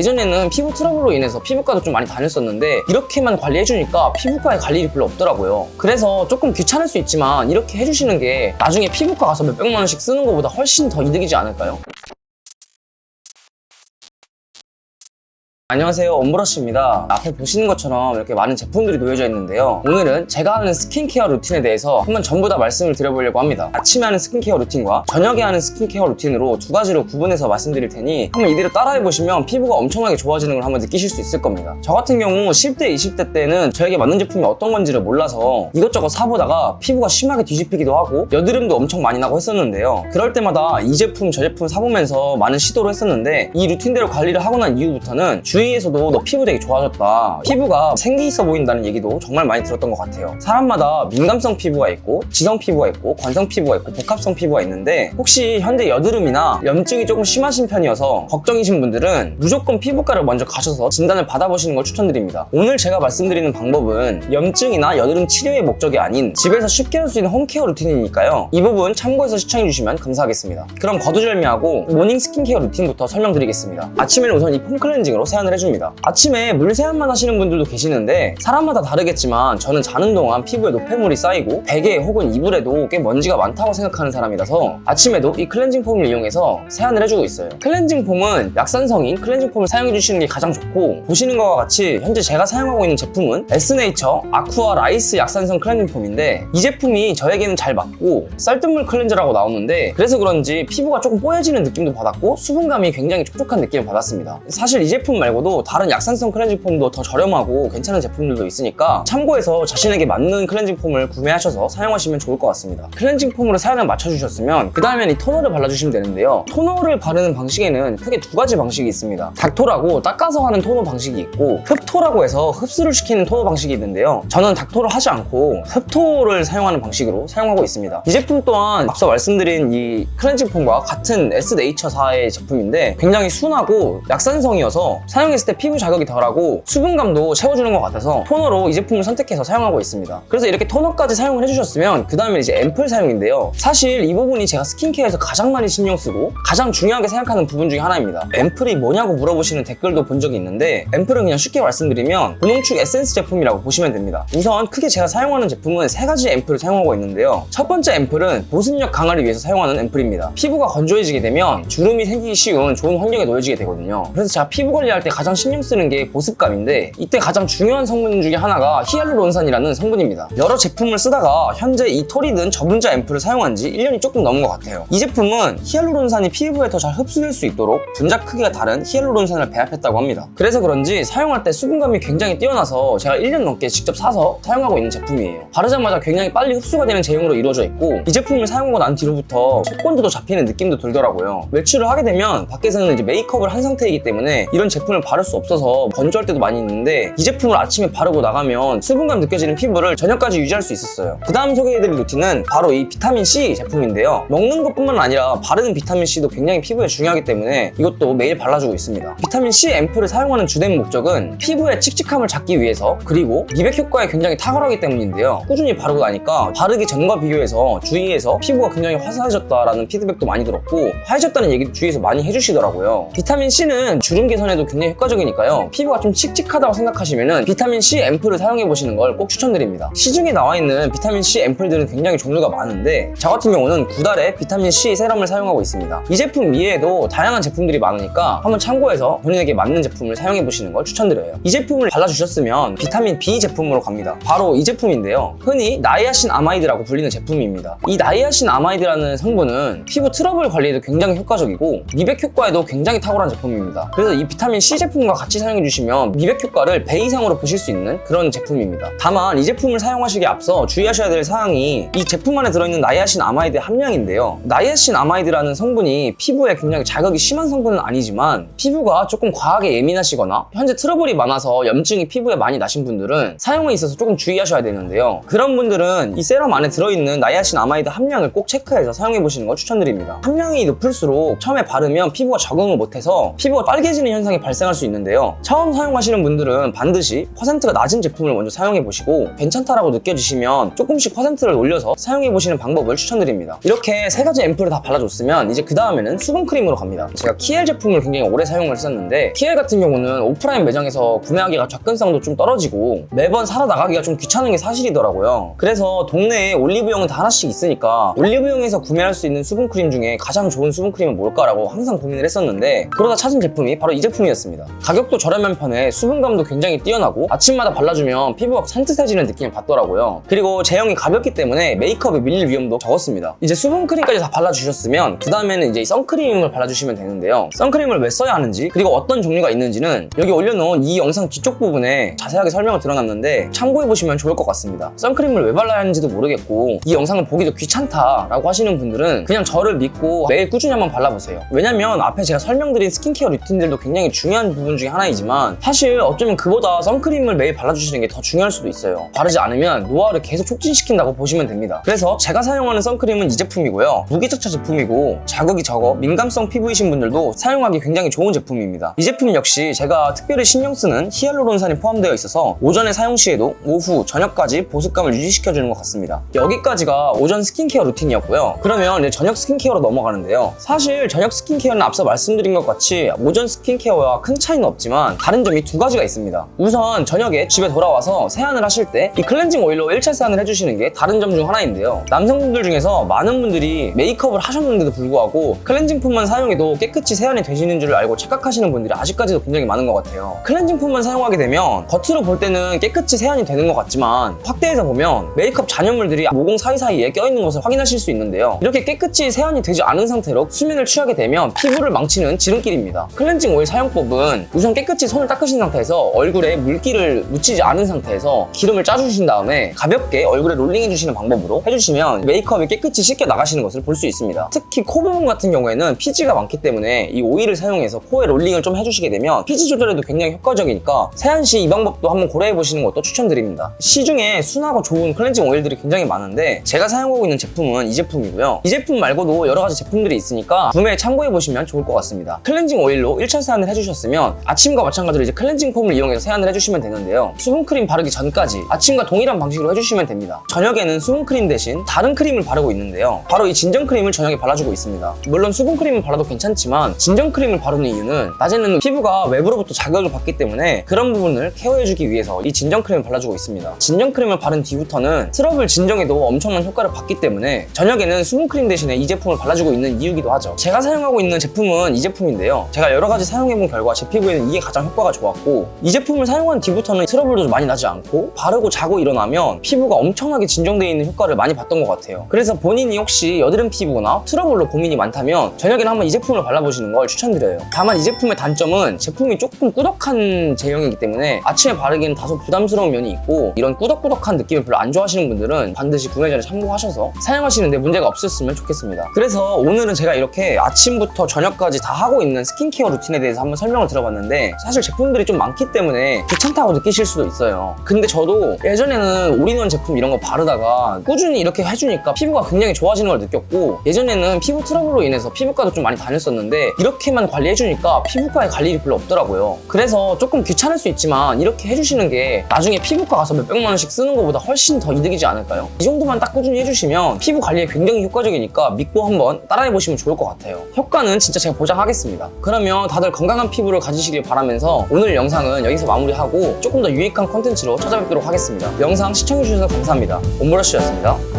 예전에는 피부 트러블로 인해서 피부과도 좀 많이 다녔었는데 이렇게만 관리해주니까 피부과에 갈 일이 별로 없더라고요. 그래서 조금 귀찮을 수 있지만 이렇게 해주시는 게 나중에 피부과 가서 몇백만 원씩 쓰는 것보다 훨씬 더 이득이지 않을까요? 안녕하세요, 엄브러쉬입니다. 앞에 보시는 것처럼 이렇게 많은 제품들이 놓여져 있는데요. 오늘은 제가 하는 스킨케어 루틴에 대해서 한번 전부 다 말씀을 드려보려고 합니다. 아침에 하는 스킨케어 루틴과 저녁에 하는 스킨케어 루틴으로 두 가지로 구분해서 말씀드릴 테니 한번 이대로 따라해보시면 피부가 엄청나게 좋아지는 걸 한번 느끼실 수 있을 겁니다. 저 같은 경우 10대, 20대 때는 저에게 맞는 제품이 어떤 건지를 몰라서 이것저것 사보다가 피부가 심하게 뒤집히기도 하고 여드름도 엄청 많이 나고 했었는데요. 그럴 때마다 이 제품 저 제품 사보면서 많은 시도를 했었는데 이 루틴대로 관리를 하고 난 이후부터는 주위에서도 너 피부 되게 좋아졌다, 피부가 생기 있어 보인다는 얘기도 정말 많이 들었던 것 같아요. 사람마다 민감성 피부가 있고 지성 피부가 있고 관성 피부가 있고 복합성 피부가 있는데 혹시 현재 여드름이나 염증이 조금 심하신 편이어서 걱정이신 분들은 무조건 피부과를 먼저 가셔서 진단을 받아보시는 걸 추천드립니다. 오늘 제가 말씀드리는 방법은 염증이나 여드름 치료의 목적이 아닌 집에서 쉽게 할 수 있는 홈케어 루틴이니까요. 이 부분 참고해서 시청해주시면 감사하겠습니다. 그럼 거두절미하고 모닝 스킨케어 루틴부터 설명드리겠습니다. 아침에는 우선 이 폼 클렌징으로 세안을 해줍니다. 아침에 물 세안만 하시는 분들도 계시는데 사람마다 다르겠지만 저는 자는 동안 피부에 노폐물이 쌓이고 베개 혹은 이불에도 꽤 먼지가 많다고 생각하는 사람이라서 아침에도 이 클렌징 폼을 이용해서 세안을 해주고 있어요. 클렌징 폼은 약산성인 클렌징 pom을 사용해주시는 게 가장 좋고, 보시는 것과 같이 현재 제가 사용하고 있는 제품은 에스네이처 아쿠아 라이스 약산성 클렌징 폼인데 이 제품이 저에게는 잘 맞고 쌀뜨물 클렌저라고 나오는데 그래서 그런지 피부가 조금 뽀얘지는 느낌도 받았고 수분감이 굉장히 촉촉한 느낌을 받았습니다. 사실 이 제품 말고도 다른 약산성 클렌징 폼도 더 저렴하고 괜찮은 제품들도 있으니까 참고해서 자신에게 맞는 클렌징 폼을 구매하셔서 사용하시면 좋을 것 같습니다. 클렌징 폼으로 사연을 맞춰주셨으면 그 다음엔 이 토너를 발라주시면 되는데요. 토너를 바르는 방식에는 크게 두 가지 방식이 있습니다. 닥토라고 닦아서 하는 토너 방식이 있고 흡토라고 해서 흡수를 시키는 토너 방식이 있는데요. 저는 닥토를 하지 않고 흡토를 사용하는 방식으로 사용하고 있습니다. 이 제품 또한 앞서 말씀드린 이 클렌징 폼과 같은 에스네이처사의 제품인데 굉장히 순하고 약산성이어서 사용했을 때 피부 자극이 덜하고 수분감도 채워주는 것 같아서 토너로 이 제품을 선택해서 사용하고 있습니다. 그래서 이렇게 토너까지 사용을 해주셨으면 그 다음에 이제 앰플 사용인데요. 사실 이 부분이 제가 스킨케어에서 가장 많이 신경 쓰고 가장 중요하게 생각하는 부분 중에 하나입니다. 앰플이 뭐냐고 물어보시는 댓글도 본 적이 있는데 앰플은 그냥 쉽게 말씀드리면 분홍축 에센스 제품이라고 보시면 됩니다. 우선 크게 제가 사용하는 제품은 세 가지 앰플을 사용하고 있는데요. 첫 번째 앰플은 보습력 강화를 위해서 사용하는 앰플입니다. 피부가 건조해지게 되면 주름이 생기기 쉬운 좋은 환경에 놓여지게 되거든요. 그래서 제가 피부 관리할 때 가장 신경 쓰는 게 보습감인데 이때 가장 중요한 성분 중에 하나가 히알루론산이라는 성분입니다. 여러 제품을 쓰다가 현재 이 톨이든 저분자 앰플을 사용한 지 1년이 조금 넘은 것 같아요. 이 제품은 히알루론산이 피부에 더 잘 흡수될 수 있도록 분자 크기가 다른 히알루론산을 배합했다고 합니다. 그래서 그런지 사용할 때 수분감이 굉장히 뛰어나서 제가 1년 넘게 직접 사서 사용하고 있는 제품이에요. 바르자마자 굉장히 빨리 흡수가 되는 제형으로 이루어져 있고 이 제품을 사용하고 난 뒤로부터 속건조도 잡히는 느낌도 들더라고요. 외출을 하게 되면 밖에서는 이제 메이크업을 한 상태이기 때문에 이런 제품을 바를 수 없어서 건조할 때도 많이 있는데 이 제품을 아침에 바르고 나가면 수분감 느껴지는 피부를 저녁까지 유지할 수 있었어요. 그 다음 소개해드릴 루틴은 바로 이 비타민C 제품인데요. 먹는 것뿐만 아니라 바르는 비타민C도 굉장히 피부에 중요하기 때문에 이것도 매일 발라주고 있습니다. 비타민C 앰플을 사용하는 주된 목적은 피부의 칙칙함을 잡기 위해서 그리고 미백 효과에 굉장히 탁월하기 때문인데요. 꾸준히 바르고 나니까 바르기 전과 비교해서 주위에서 피부가 굉장히 화사해졌다라는 피드백도 많이 들었고 하얘졌다는 얘기도 주위에서 많이 해주시더라고요. 비타민C는 주름 개선에도 굉장히 효과적이니까요. 피부가 좀 칙칙하다고 생각하시면은 비타민C 앰플을 사용해보시는 걸 꼭 추천드립니다. 시중에 나와있는 비타민C 앰플들은 굉장히 종류가 많은데 저 같은 경우는 구달의 비타민C 세럼을 사용하고 있습니다. 이 제품 이외에도 다양한 제품들이 많으니까 한번 참고해서 본인에게 맞는 제품을 사용해보시는 걸 추천드려요. 이 제품을 발라주셨으면 비타민 B 제품으로 갑니다. 바로 이 제품인데요. 흔히 나이아신 아마이드라고 불리는 제품입니다. 이 나이아신 아마이드라는 성분은 피부 트러블 관리에도 굉장히 효과적이고 미백 효과에도 굉장히 탁월한 제품입니다. 그래서 이 비타민 C 제품과 같이 사용해주시면 미백 효과를 배 이상으로 보실 수 있는 그런 제품입니다. 다만 이 제품을 사용하시기에 앞서 주의하셔야 될 사항이 이 제품 안에 들어있는 나이아신 아마이드의 함량인데요. 나이아신 아마이드라는 성분이 피부에 굉장히 자극이 심한 성분은 아니지만 피부가 조금 과하게 예민하시거나 현재 트러블이 많아서 염증이 피부에 많이 나신 분들은 사용에 있어서 조금 주의하셔야 되는데요. 그런 분들은 이 세럼 안에 들어있는 나이아신 아마이드 함량을 꼭 체크해서 사용해보시는 걸 추천드립니다. 함량이 높을수록 처음에 바르면 피부가 적응을 못해서 피부가 빨개지는 현상이 발생할 사용할 수 있는데요. 처음 사용하시는 분들은 반드시 퍼센트가 낮은 제품을 먼저 사용해보시고 괜찮다라고 느껴지시면 조금씩 퍼센트를 올려서 사용해보시는 방법을 추천드립니다. 이렇게 세 가지 앰플을 다 발라줬으면 이제 그 다음에는 수분크림으로 갑니다. 제가 키엘 제품을 굉장히 오래 사용을 했었는데 키엘 같은 경우는 오프라인 매장에서 구매하기가 접근성도 좀 떨어지고 매번 사러 나가기가 좀 귀찮은 게 사실이더라고요. 그래서 동네에 올리브영은 다 하나씩 있으니까 올리브영에서 구매할 수 있는 수분크림 중에 가장 좋은 수분크림은 뭘까라고 항상 고민을 했었는데 그러다 찾은 제품이 바로 이 제품이었습니다. 가격도 저렴한 편에 수분감도 굉장히 뛰어나고 아침마다 발라주면 피부가 산뜻해지는 느낌을 받더라고요. 그리고 제형이 가볍기 때문에 메이크업에 밀릴 위험도 적었습니다. 이제 수분크림까지 다 발라주셨으면 그 다음에는 이제 이 선크림을 발라주시면 되는데요. 선크림을 왜 써야 하는지 그리고 어떤 종류가 있는지는 여기 올려놓은 이 영상 뒤쪽 부분에 자세하게 설명을 드려놨는데 참고해보시면 좋을 것 같습니다. 선크림을 왜 발라야 하는지도 모르겠고 이 영상을 보기도 귀찮다라고 하시는 분들은 그냥 저를 믿고 매일 꾸준히 한번 발라보세요. 왜냐면 앞에 제가 설명드린 스킨케어 루틴들도 굉장히 중요한 부분 중에 하나이지만 사실 어쩌면 그보다 선크림을 매일 발라주시는 게 더 중요할 수도 있어요. 바르지 않으면 노화를 계속 촉진시킨다고 보시면 됩니다. 그래서 제가 사용하는 선크림은 이 제품이고요. 무기적차 제품이고 자극이 적어 민감성 피부이신 분들도 사용하기 굉장히 좋은 제품입니다. 이 제품 역시 제가 특별히 신경 쓰는 히알루론산이 포함되어 있어서 오전에 사용 시에도 오후, 저녁까지 보습감을 유지시켜주는 것 같습니다. 여기까지가 오전 스킨케어 루틴이었고요. 그러면 이제 저녁 스킨케어로 넘어가는데요. 사실 저녁 스킨케어는 앞서 말씀드린 것 같이 오전 스킨케어와 큰 차이는 없지만 다른 점이 두 가지가 있습니다. 우선 저녁에 집에 돌아와서 세안을 하실 때 이 클렌징 오일로 1차 세안을 해주시는 게 다른 점 중 하나인데요. 남성분들 중에서 많은 분들이 메이크업을 하셨는데도 불구하고 클렌징 폼만 사용해도 깨끗이 세안이 되시는 줄 알고 착각하시는 분들이 아직까지도 굉장히 많은 것 같아요. 클렌징 폼만 사용하게 되면 겉으로 볼 때는 깨끗이 세안이 되는 것 같지만 확대해서 보면 메이크업 잔여물들이 모공 사이사이에 껴있는 것을 확인하실 수 있는데요. 이렇게 깨끗이 세안이 되지 않은 상태로 수면을 취하게 되면 피부를 망치는 지름길입니다. 클렌징 오일 사용법은 우선 깨끗이 손을 닦으신 상태에서 얼굴에 물기를 묻히지 않은 상태에서 기름을 짜주신 다음에 가볍게 얼굴에 롤링해주시는 방법으로 해주시면 메이크업이 깨끗이 씻겨 나가시는 것을 볼 수 있습니다. 특히 코 부분 같은 경우에는 피지가 많기 때문에 이 오일을 사용해서 코에 롤링을 좀 해주시게 되면 피지 조절에도 굉장히 효과적이니까 세안 시 이 방법도 한번 고려해보시는 것도 추천드립니다. 시중에 순하고 좋은 클렌징 오일들이 굉장히 많은데 제가 사용하고 있는 제품은 이 제품이고요. 이 제품 말고도 여러 가지 제품들이 있으니까 구매에 참고해보시면 좋을 것 같습니다. 클렌징 오일로 1차 세안을 해주셨으면 아침과 마찬가지로 이제 클렌징 폼을 이용해서 세안을 해주시면 되는데요. 수분크림 바르기 전까지 아침과 동일한 방식으로 해주시면 됩니다. 저녁에는 수분크림 대신 다른 크림을 바르고 있는데요. 바로 이 진정크림을 저녁에 발라주고 있습니다. 물론 수분크림을 발라도 괜찮지만 진정크림을 바르는 이유는 낮에는 피부가 외부로부터 자극을 받기 때문에 그런 부분을 케어해주기 위해서 이 진정크림을 발라주고 있습니다. 진정크림을 바른 뒤부터는 트러블 진정에도 엄청난 효과를 받기 때문에 저녁에는 수분크림 대신에 이 제품을 발라주고 있는 이유기도 하죠. 제가 사용하고 있는 제품은 이 제품인데요. 제가 여러 가지 사용해본 결과 제 피부에는 이게 가장 효과가 좋았고 이 제품을 사용한 뒤부터는 트러블도 많이 나지 않고 바르고 자고 일어나면 피부가 엄청나게 진정되어 있는 효과를 많이 봤던 것 같아요. 그래서 본인이 혹시 여드름 피부나 트러블로 고민이 많다면 저녁에는 한번 이 제품을 발라보시는 걸 추천드려요. 다만 이 제품의 단점은 제품이 조금 꾸덕한 제형이기 때문에 아침에 바르기는 다소 부담스러운 면이 있고 이런 꾸덕꾸덕한 느낌을 별로 안 좋아하시는 분들은 반드시 구매 전에 참고하셔서 사용하시는데 문제가 없었으면 좋겠습니다. 그래서 오늘은 제가 이렇게 아침부터 저녁까지 다 하고 있는 스킨케어 루틴에 대해서 한번 설명을 드려봤는데 사실 제품들이 좀 많기 때문에 귀찮다고 느끼실 수도 있어요. 근데 저도 예전에는 올인원 제품 이런 거 바르다가 꾸준히 이렇게 해주니까 피부가 굉장히 좋아지는 걸 느꼈고 예전에는 피부 트러블로 인해서 피부과도 좀 많이 다녔었는데 이렇게만 관리해주니까 피부과에 갈 일이 별로 없더라고요. 그래서 조금 귀찮을 수 있지만 이렇게 해주시는 게 나중에 피부과 가서 몇백만 원씩 쓰는 것보다 훨씬 더 이득이지 않을까요? 이 정도만 딱 꾸준히 해주시면 피부 관리에 굉장히 효과적이니까 믿고 한번 따라해보시면 좋을 것 같아요. 효과는 진짜 제가 보장하겠습니다. 그러면 다들 건강한 피부를 가지시길 바라면서 오늘 영상은 여기서 마무리하고 조금 더 유익한 콘텐츠로 찾아뵙도록 하겠습니다. 영상 시청해주셔서 감사합니다. 옴브러쉬였습니다.